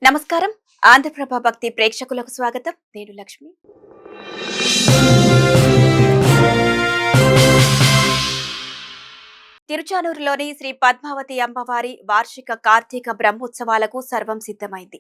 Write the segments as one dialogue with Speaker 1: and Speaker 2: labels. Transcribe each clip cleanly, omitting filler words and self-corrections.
Speaker 1: నమస్కారం. ఆంధ్రప్రభ భక్తి ప్రేక్షకులకు స్వాగతం. నేను లక్ష్మి. తిరుచానూరులోని శ్రీ పద్మావతి అమ్మవారి వార్షిక కార్తీక బ్రహ్మోత్సవాలకు సర్వం సిద్ధమైంది.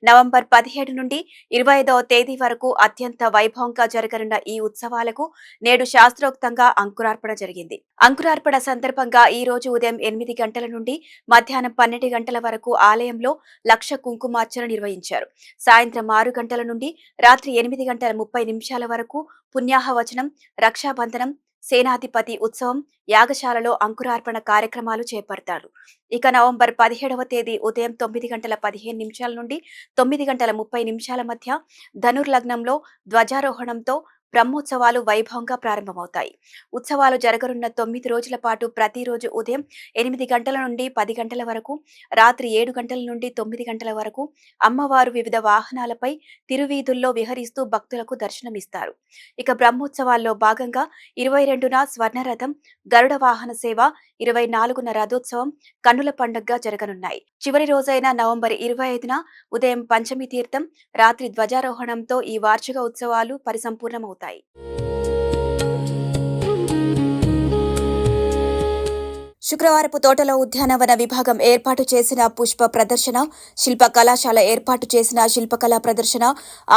Speaker 1: నవంబర్ 17 నుండి 25వ తేదీ వరకు అత్యంత వైభవంగా జరగనున్న ఈ ఉత్సవాలకు నేడు శాస్త్రోక్తంగా అంకురార్పణ జరిగింది. అంకురార్పణ సందర్భంగా ఈ రోజు ఉదయం 8 గంటల నుండి మధ్యాహ్నం 12 గంటల వరకు ఆలయంలో లక్ష కుంకుమార్చన నిర్వహించారు. సాయంత్రం 6 గంటల నుండి రాత్రి 8:30 వరకు పుణ్యాహవచనం, రక్షాబంధనం, సేనాధిపతి ఉత్సవం, యాగశాలలో అంకురార్పణ కార్యక్రమాలు చేపడతారు. ఇక నవంబర్ 17వ తేదీ ఉదయం 9:15 నుండి 9:30 మధ్య ధనుర్లగ్నంలో ధ్వజారోహణంతో బ్రహ్మోత్సవాలు వైభవంగా ప్రారంభమవుతాయి. ఉత్సవాలు జరగనున్న 9 రోజుల పాటు ప్రతిరోజు ఉదయం 8 గంటల నుండి 10 గంటల వరకు, రాత్రి 7 గంటల నుండి 9 గంటల వరకు అమ్మవారు వివిధ వాహనాలపై తిరువీధుల్లో విహరిస్తూ భక్తులకు దర్శనమిస్తారు. ఇక బ్రహ్మోత్సవాల్లో భాగంగా 22న స్వర్ణరథం, గరుడ వాహన సేవ, 24న రథోత్సవం కన్నుల పండుగగా జరగనున్నాయి. చివరి రోజైన నవంబర్ 25న ఉదయం పంచమి తీర్థం, రాత్రి ధ్వజారోహణంతో ఈ వార్షిక ఉత్సవాలు పరిసంపూర్ణమవుతాయి. శుక్రవారపు తోటలో ఉద్యానవన విభాగం ఏర్పాటు చేసిన పుష్ప ప్రదర్శన, శిల్ప కళాశాల ఏర్పాటు చేసిన శిల్పకళా ప్రదర్శన,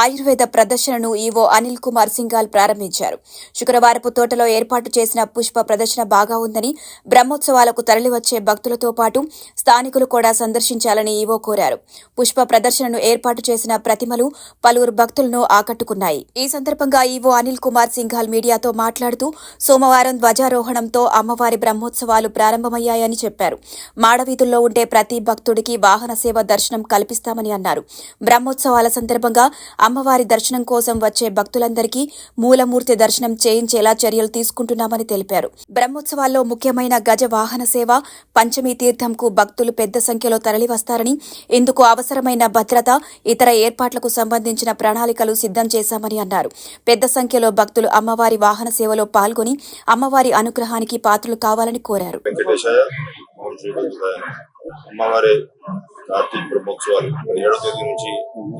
Speaker 1: ఆయుర్వేద ప్రదర్శనను ఈవో అనిల్ కుమార్ సింఘాల్ ప్రారంభించారు. శుక్రవారపు తోటలో ఏర్పాటు చేసిన పుష్ప ప్రదర్శన బాగా ఉందని, బ్రహ్మోత్సవాలకు తరలివచ్చే భక్తులతో పాటు స్థానికులు కూడా సందర్శించాలని ఈవో కోరారు. పుష్ప ప్రదర్శనను ఏర్పాటు చేసిన ప్రతిమలు పలువురు భక్తులను ఆకట్టుకున్నాయి. ఈ సందర్భంగా ఈవో అనిల్ కుమార్ సింఘాల్ మీడియాతో మాట్లాడుతూ సోమవారం ధ్వజారోహణంతో అమ్మవారి బ్రహ్మోత్సవాలు ప్రారంభమయ్యాయని చెప్పారు. మాడవీధుల్లో ఉండే ప్రతి భక్తుడికి వాహన సేవ దర్శనం కల్పిస్తామని అన్నారు. బ్రహ్మోత్సవాల సందర్భంగా అమ్మవారి దర్శనం కోసం వచ్చే భక్తులందరికీ మూలమూర్తి దర్శనం చేయించేలా చర్యలు తీసుకుంటున్నామని తెలిపారు. బ్రహ్మోత్సవాల్లో ముఖ్యమైన గజ వాహన సేవ, పంచమీ తీర్థంకు భక్తులు పెద్ద సంఖ్యలో తరలివస్తారని, ఇందుకు అవసరమైన భద్రత, ఇతర ఏర్పాట్లకు సంబంధించిన ప్రణాళికలు సిద్ధం చేశామని అన్నారు. పెద్ద సంఖ్యలో భక్తులు అమ్మవారి వాహన సేవలో పాల్గొని అమ్మవారి అనుగ్రహానికి పాత్రలు కావాలని కోరారు.
Speaker 2: అమ్మవారి కార్తీక బ్రహ్మోత్సవాలు 17వ తేదీ నుంచి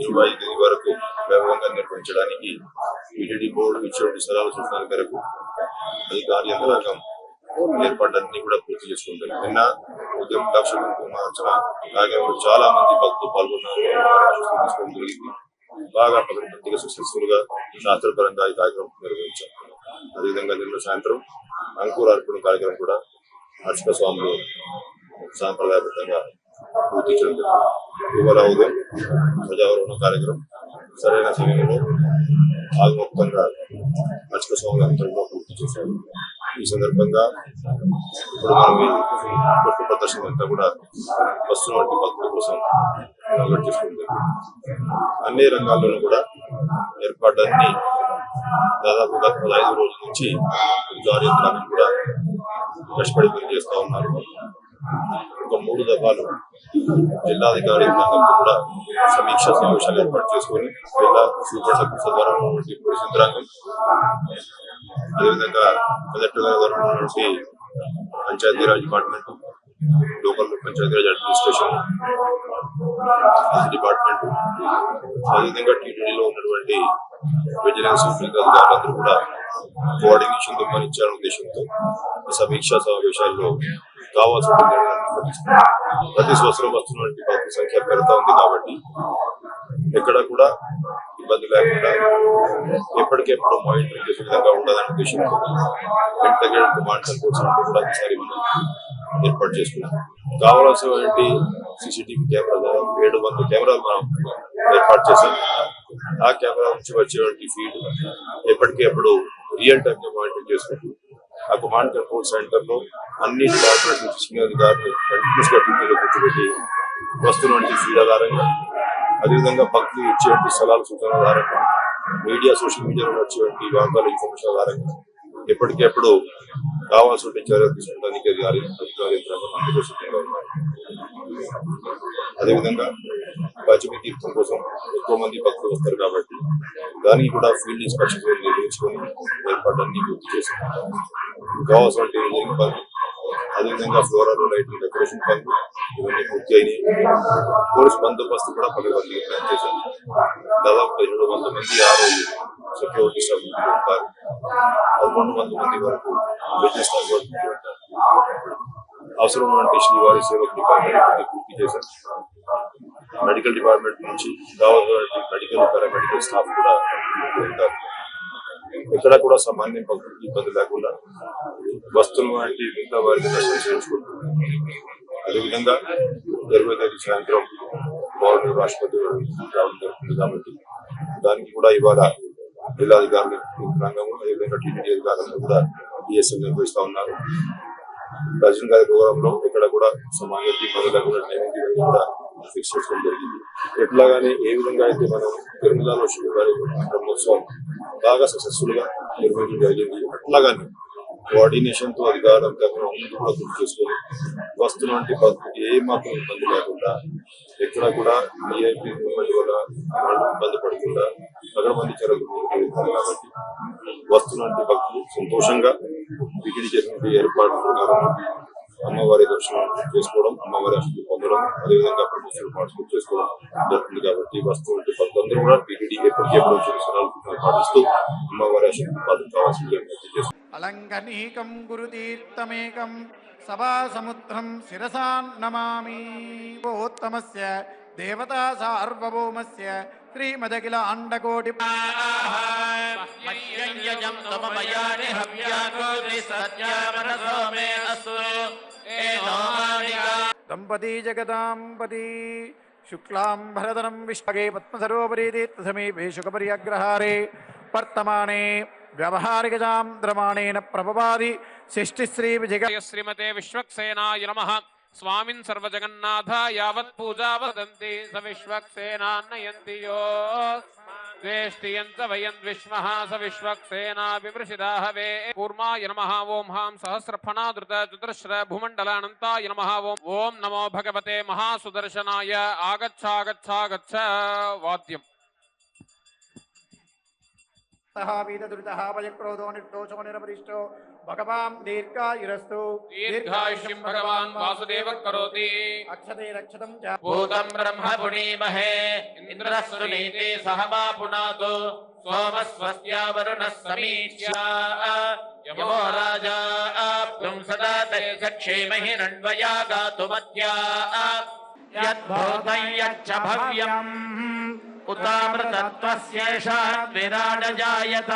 Speaker 2: 25వ తేదీ వరకు వైభవంగా నిర్వహించడానికి టీటీడీ బోర్డు ఇచ్చిన సలహాల సూచనల మేరకు అధికారుల యంత్రాంగం ఏర్పాట్లన్నీ కూడా పూర్తి చేసుకుంటారు. నిన్న ఉదయం లక్ష కుంకుమార్చన కార్యక్రమంలో చాలా మంది భక్తులు పాల్గొన్నారు. తీసుకోవడం జరిగింది. బాగా పకడ్బందీగా సక్సెస్ఫుల్ గా శాస్త్రపరంగా ఈ కార్యక్రమం నిర్వహించారు. అదేవిధంగా నిన్న సాయంత్రం అంకురార్పణ కార్యక్రమం కూడా అర్చక స్వాములు సాంప్రదాయబద్ధంగా పూర్తి చేయడం. ఇవాళ ఉదయం ధ్వజారోహణ కార్యక్రమం సరైన సమయంలో ఆగమోక్తంగా అర్చక స్వాములు అంతరంగా పూర్తి చేశారు. ఈ సందర్భంగా ఇప్పుడు మనం పుష్ప ప్రదర్శన అంతా కూడా వస్తున్నటువంటి భక్తుల కోసం అలర్ట్ చేసుకుంటుంది. అన్ని రంగాల్లోనూ కూడా ఏర్పాట్లన్నీ దాదాపుగా 5 రోజుల నుంచి యంత్రాంగం కూడా కష్టపడి పనిచేస్తా ఉన్నారు. ఒక 3 దఫాలు జిల్లాధికారి కూడా సమీక్ష సమావేశాలు ఏర్పాటు చేసుకుని జిల్లా సూపర్ సర్కిల్స్ ద్వారా ఉన్నటువంటి పోలీస్ యంత్రాంగం, అదేవిధంగా కలెక్టర్ గారి ద్వారా ఉన్నటువంటి Panchayati Raj department, local Panchayati Raj administration department, అదేవిధంగా టీటీడీలో ఉన్నటువంటి విజిలెన్స్ అధికారులందరూ కూడా కోఆర్డినేషన్ తో పనిచేయాలనే ఉద్దేశంతో సమీక్షా సమావేశాల్లో కావాల్సిన ప్రతి సంవత్సరం వస్తున్నటువంటి భక్తుల సంఖ్య పెరుగుతా ఉంది. కాబట్టి ఎక్కడ కూడా ఇబ్బంది లేకుండా ఎప్పటికెప్పుడు మానిటరింగ్ చేసే విధంగా ఉండాలనే ఉద్దేశంతో ఇంటిగ్రేటెడ్ కమాండ్ కంట్రోల్ సెంటర్ కూడా ఈసారి మనం ఏర్పాటు చేసుకున్నాం. కావాల్సినటువంటి సీసీటీవీ కెమెరాలు 700 కెమెరాలు మనం ఏర్పాటు చేసాం. ఆ కెమెరా నుంచి వచ్చేటువంటి ఫీడ్ ఎప్పటికెప్పుడు రియల్ టైమ్ గా మానిటరింగ్ చేసుకుంటూ ఆ కమాండ్ కంట్రోల్ సెంటర్ లో అన్ని డిపార్ట్మెంట్ ఫిషింగ్ అధికారులు కంటిన్యూస్ గా డ్యూటీలో కూర్చోబెట్టి వస్తున్నటువంటి ఫీడ్ ఆధారంగా, అదేవిధంగా భక్తులు ఇచ్చేటువంటి సలహాల సూచనల ఆధారంగా, మీడియా సోషల్ మీడియాలో వచ్చేటువంటి వార్తల ఇన్ఫర్మేషన్ ఆధారంగా ఎప్పటికెప్పుడు కావాల్సిన చర్యలు తీసుకోవడానికి అందుకోసం ఉన్నారు. అదేవిధంగా పంచమి తీర్థం కోసం ఎక్కువ మంది భక్తులు వస్తారు కాబట్టి దానికి కూడా ఫీల్డ్ ఇన్స్పెక్షన్ నిర్వహించుకొని ఏర్పాట్లన్నీ పూర్తి చేశారు. కావాల్సిన అదేవిధంగా ఫ్లోరల్ లైట్లు, డెకరేషన్ పనులు ఇవన్నీ పూర్తి అయినాయి. పోలీస్ బందోబస్తు కూడా 10 మందికి ప్లాన్ చేశారు. దాదాపు 1700 మంది ఆ రోజు సెక్యూరిటీ స్టాఫ్ ఉంటారు. 1100 మంది వరకు బిజినెస్ స్టాఫ్ ఉంటారు. అవసరమైనటువంటి శ్రీవారి సేవకు డిపార్ట్మెంట్ పూర్తి చేశారు. మెడికల్ డిపార్ట్మెంట్ నుంచి కావాల్సిన మెడికల్ పారామెడికల్ స్టాఫ్ కూడా ఉంటారు. ఇక్కడ కూడా సామాన్య భక్తులకు ఇబ్బంది లేకుండా వస్తువులు వంటి మిగతా వారికి దర్శనం చేయించుకుంటున్నారు. అదేవిధంగా 20వ తేదీ సాయంత్రం గవర్నర్ రాష్ట్రపతి రావడం జరుగుతుంది కాబట్టి దానికి కూడా ఇవాళ జిల్లాధికారులు రంగము అదేవిధంగా టీటీడీ అధికారులు కూడా డిఎస్ఎల్ నిర్వహిస్తా ఉన్నారు. రాజన్ గారి ప్రోగ్రాంలో ఇక్కడ కూడా సామాన్య ఇబ్బంది లేకుండా టైమింగ్ కూడా ఫిక్స్ చేసుకోవడం జరిగింది. ఎట్లాగానే ఏ విధంగా అయితే మనం తిరుమలలో శ్రీవారి బ్రహ్మోత్సవం బాగా సక్సెస్ఫుల్ గా నిర్వహించడం జరిగింది, అట్లాగానే కోఆర్డినేషన్ తో అధికారులంతా ముందు కూడా గుర్తు చేసుకొని వస్తున్న వంటి పద్ధతికి ఏ మాత్రం ఇబ్బంది లేకుండా ఎక్కడ కూడా విఐపీ మూవ్మెంట్ వల్ల వాళ్ళు ఇబ్బంది పడకుండా పగడబంది చర్యలు కాబట్టి వస్తున్న వంటి భక్తులు సంతోషంగా టికెట్ చేసినటువంటి ఏర్పాటు ప్రకారం అమ్మవారి దర్శనం చేసుకోవడం, అమ్మవారి ఆశీస్సులు పొందడం, అదేవిధంగా ప్రభుత్వం పార్టిసిపేట్ చేసుకోవడం జరుగుతుంది. కాబట్టి వస్తువులంటే భక్తులందరూ కూడా టీటీడీ ఎప్పటికెప్పుడు సూచనలు పాటిస్తూ అమ్మవారి ఆశీస్సులు పాత్ర కావాల్సింది చేస్తారు.
Speaker 3: అలంకనీకం గురుతీర్థమేకం సభా సముద్రం శిరసా నమామి. గోత్తమస్య దేవతా సార్వభౌమస్య శ్రీమదఖిల అండకోటి దంపతి జగదాంపతి శుక్లాం భరధరం విష్ణగే పద్మసరోపరి తీర్థసమీపే శుకపర్యగ్రహారే వర్తమానే వ్యవహారికజాం ద్రమాణేన ప్రభవాది శిష్టిశ్రీ విజయ
Speaker 4: శ్రీమతే విశ్వక్సేనాయ నమః. స్వామిన్ సర్వజగన్నాథ యావత్ పూజా వదంతి స విశ్వక్సేనాన్నయంతి యో ద్వేష్టియంత వయన్ విష్మః స విశ్వక్సేనా విమృషిదా హవే. కూర్మాయ నమః. ఓం హాం సహస్రఫణాదృత చతురశ్ర భూమండలానంతాయ నమః. ఓం నమో భగవతే మహాసుదర్శనాయ. ఆగచ్చాగచ్చాగచ్చ. వాద్యం.
Speaker 3: దురితహాపయక్రోధో నిర్దోషో నిరపరిష్టో భగవాన్ దీర్ఘాయురస్తు.
Speaker 4: దీర్ఘాయుష్యం భగవాన్ వాసుదేవ కరోతి.
Speaker 3: అక్షతే రక్షతం
Speaker 4: భూతం బ్రహ్మ పుణీమహే ఇంద్రస్సునీతే సహమా పునాతో సోమస్వస్యా వరుణః సమీచ్య యమో రాజా పుంసదా తే సక్షేమహి రణ్వయా గాతుమత్యా
Speaker 3: యద్భూతం యచ్చ భవ్యం ఉతామృతత్వస్యేష విరాడ జాయత.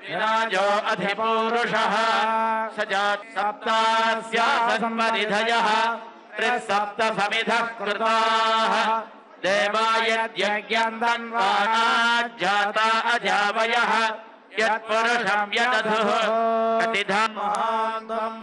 Speaker 3: విరాజో అధిపౌరుషః సజాత్ సప్తాస్యాసన్పరిధయః త్రిసప్త సమిధః కృతాః. దేవాయజ్ఞం తన్వాజాతా అజావయః యత్పురుషం యదధుః కతిధం మహాంతం.